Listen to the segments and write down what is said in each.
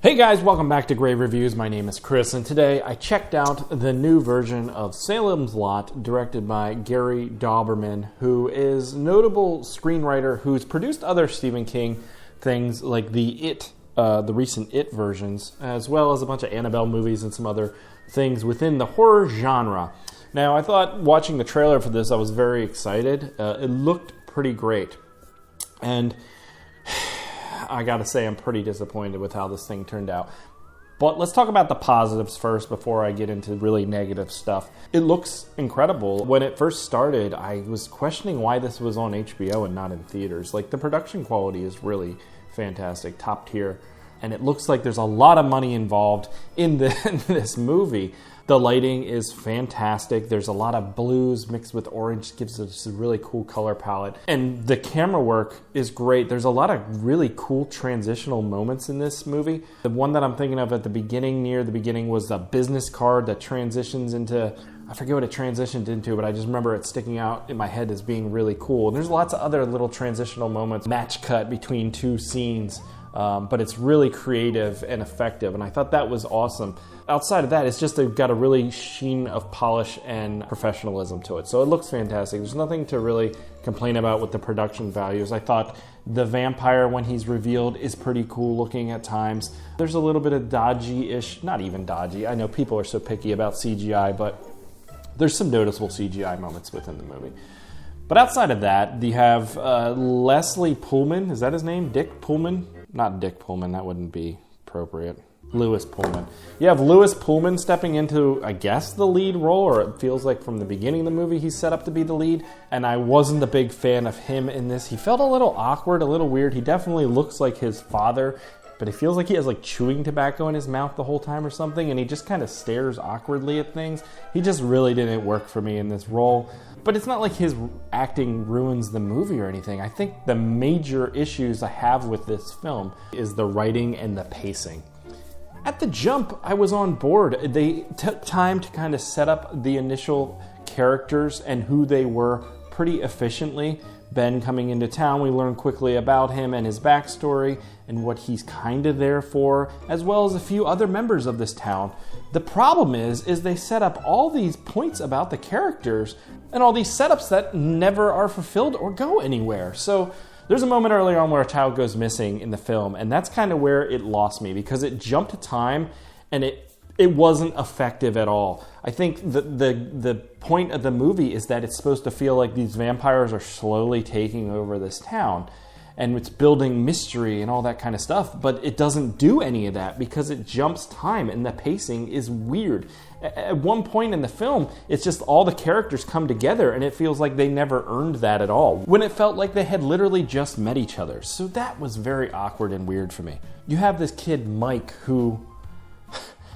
Hey guys, welcome back to Grave Reviews. My name is Chris, and today I checked out the new version of Salem's Lot, directed by Gary Dauberman, who is a notable screenwriter who's produced other Stephen King things like the recent It versions, as well as a bunch of Annabelle movies and some other things within the horror genre. Now, I thought watching the trailer for this, I was very excited. It looked pretty great, and I gotta say, I'm pretty disappointed with how this thing turned out. But let's talk about the positives first before I get into really negative stuff. It looks incredible. When it first started, I was questioning why this was on HBO and not in theaters. Like, the production quality is really fantastic, top tier. And it looks like there's a lot of money involved in this movie. The lighting is fantastic. There's a lot of blues mixed with orange, gives us a really cool color palette. And the camera work is great. There's a lot of really cool transitional moments in this movie. The one that I'm thinking of at the beginning, near the beginning, was the business card that transitions into, I forget what it transitioned into, but I just remember it sticking out in my head as being really cool. And there's lots of other little transitional moments, match cut between two scenes. But it's really creative and effective, and I thought that was awesome. Outside of that, it's just got a really sheen of polish and professionalism to it, so it looks fantastic. There's nothing to really complain about with the production values. I thought the vampire, when he's revealed, is pretty cool looking at times. There's a little bit of dodgy-ish, not even dodgy. I know people are so picky about CGI, but there's some noticeable CGI moments within the movie. But outside of that, you have Leslie Pullman. Is that his name? Dick Pullman? Not Dick Pullman, that wouldn't be appropriate. Louis Pullman. You have Louis Pullman stepping into, I guess, the lead role, or it feels like from the beginning of the movie he's set up to be the lead, and I wasn't a big fan of him in this. He felt a little awkward, a little weird. He definitely looks like his father, but it feels like he has like chewing tobacco in his mouth the whole time or something, and he just kind of stares awkwardly at things. He just really didn't work for me in this role. But it's not like his acting ruins the movie or anything. I think the major issues I have with this film is the writing and the pacing. At the jump, I was on board. They took time to kind of set up the initial characters and who they were pretty efficiently. Ben coming into town, we learn quickly about him and his backstory and what he's kind of there for, as well as a few other members of this town. The problem is they set up all these points about the characters and all these setups that never are fulfilled or go anywhere. So there's a moment early on where a child goes missing in the film, and that's kind of where it lost me, because it jumped to time and it wasn't effective at all. I think the point of the movie is that it's supposed to feel like these vampires are slowly taking over this town, and it's building mystery and all that kind of stuff, but it doesn't do any of that because it jumps time and the pacing is weird. At one point in the film, it's just all the characters come together and it feels like they never earned that at all, when it felt like they had literally just met each other. So that was very awkward and weird for me. You have this kid, Mike, who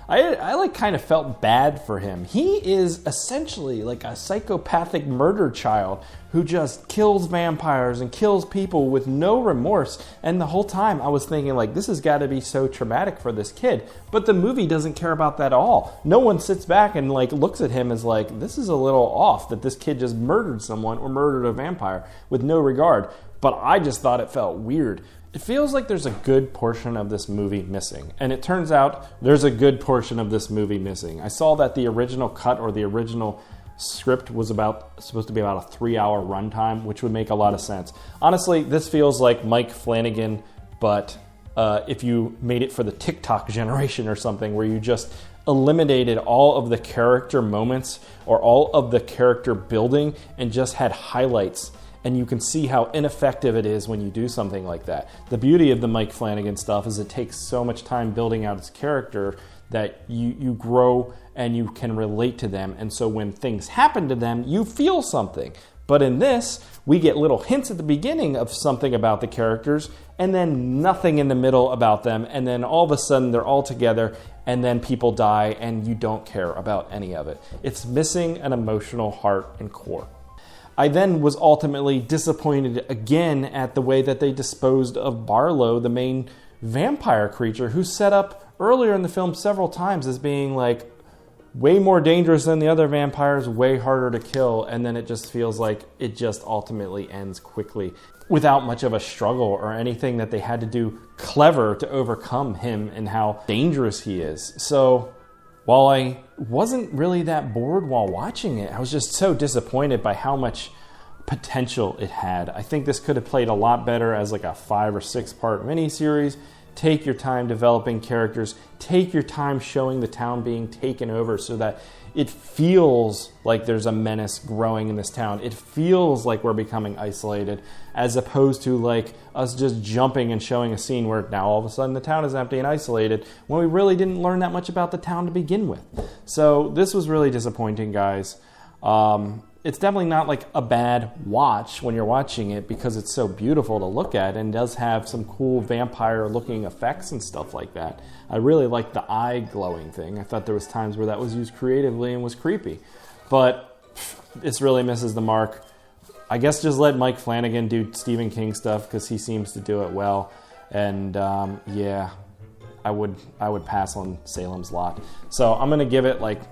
I kind of felt bad for him. He is essentially like a psychopathic murder child who just kills vampires and kills people with no remorse. And the whole time I was thinking, like, this has got to be so traumatic for this kid. But the movie doesn't care about that at all. No one sits back and like looks at him as like, this is a little off that this kid just murdered someone or murdered a vampire with no regard. But I just thought it felt weird. It feels like there's a good portion of this movie missing. And it turns out there's a good portion of this movie missing. I saw that the original cut or the original script was supposed to be about a 3-hour runtime, which would make a lot of sense. Honestly, this feels like Mike Flanagan, but if you made it for the TikTok generation or something, where you just eliminated all of the character moments or all of the character building and just had highlights. And you can see how ineffective it is when you do something like that. The beauty of the Mike Flanagan stuff is it takes so much time building out his character that you grow and you can relate to them. And so when things happen to them, you feel something. But in this, we get little hints at the beginning of something about the characters and then nothing in the middle about them. And then all of a sudden they're all together and then people die and you don't care about any of it. It's missing an emotional heart and core. I then was ultimately disappointed again at the way that they disposed of Barlow, the main vampire creature, who's set up earlier in the film several times as being like way more dangerous than the other vampires, way harder to kill, and then it just feels like it just ultimately ends quickly without much of a struggle or anything that they had to do clever to overcome him and how dangerous he is. So while I wasn't really that bored while watching it, I was just so disappointed by how much potential it had. I think this could have played a lot better as like a 5 or 6 part miniseries. Take your time developing characters. Take your time showing the town being taken over so that it feels like there's a menace growing in this town. It feels like we're becoming isolated, as opposed to like us just jumping and showing a scene where now all of a sudden the town is empty and isolated when we really didn't learn that much about the town to begin with. So this was really disappointing, guys. It's definitely not like a bad watch when you're watching it because it's so beautiful to look at and does have some cool vampire looking effects and stuff like that. I really like the eye glowing thing. I thought there was times where that was used creatively and was creepy, but this really misses the mark. I guess just let Mike Flanagan do Stephen King stuff because he seems to do it well. And yeah, I would pass on Salem's Lot. So I'm gonna give it like,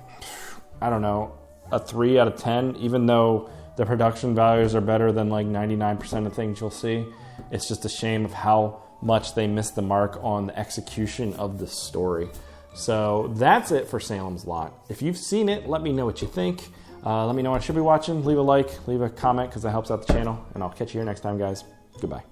I don't know, a 3 out of 10, even though the production values are better than like 99% of things you'll see. It's just a shame of how much they missed the mark on the execution of the story. So that's it for Salem's Lot. If you've seen it, let me know what you think. Let me know what I should be watching. Leave a like, leave a comment because that helps out the channel. And I'll catch you here next time, guys. Goodbye.